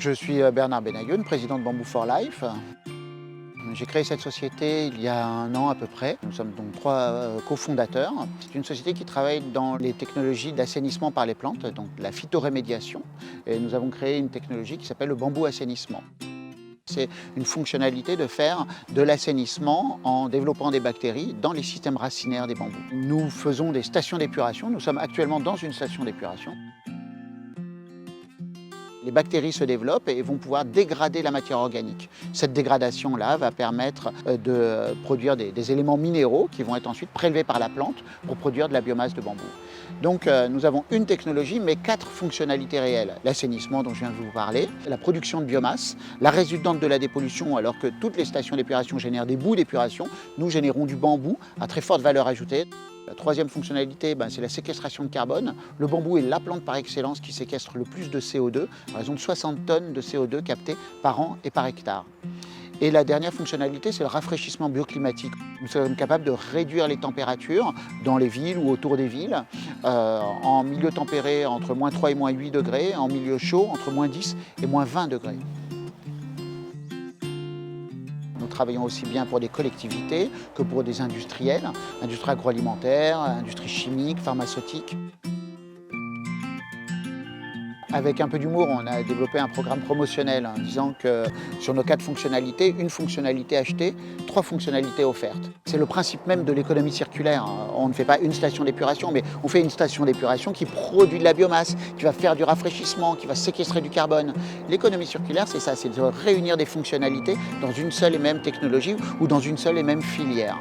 Je suis Bernard Benayoun, président de Bamboo for Life. J'ai créé cette société il y a 1 an à peu près. Nous sommes donc 3 cofondateurs. C'est une société qui travaille dans les technologies d'assainissement par les plantes, donc la phytorémédiation. Et nous avons créé une technologie qui s'appelle le bambou assainissement. C'est une fonctionnalité de faire de l'assainissement en développant des bactéries dans les systèmes racinaires des bambous. Nous faisons des stations d'épuration. Nous sommes actuellement dans une station d'épuration. Les bactéries se développent et vont pouvoir dégrader la matière organique. Cette dégradation-là va permettre de produire des éléments minéraux qui vont être ensuite prélevés par la plante pour produire de la biomasse de bambou. Donc nous avons une technologie mais 4 fonctionnalités réelles. L'assainissement dont je viens de vous parler, la production de biomasse, la résultante de la dépollution alors que toutes les stations d'épuration génèrent des boues d'épuration, nous générons du bambou à très forte valeur ajoutée. La 3e fonctionnalité, c'est la séquestration de carbone. Le bambou est la plante par excellence qui séquestre le plus de CO2, à raison de 60 tonnes de CO2 captées par an et par hectare. Et la dernière fonctionnalité, c'est le rafraîchissement bioclimatique. Nous sommes capables de réduire les températures dans les villes ou autour des villes, en milieu tempéré entre -3 et -8 degrés, en milieu chaud entre -10 et -20 degrés. Nous travaillons aussi bien pour des collectivités que pour des industriels, industrie agroalimentaire, industrie chimique, pharmaceutique. Avec un peu d'humour, on a développé un programme promotionnel en disant que sur nos 4 fonctionnalités, une fonctionnalité achetée, 3 fonctionnalités offertes. C'est le principe même de l'économie circulaire. On ne fait pas une station d'épuration, mais on fait une station d'épuration qui produit de la biomasse, qui va faire du rafraîchissement, qui va séquestrer du carbone. L'économie circulaire, c'est ça, c'est de réunir des fonctionnalités dans une seule et même technologie ou dans une seule et même filière.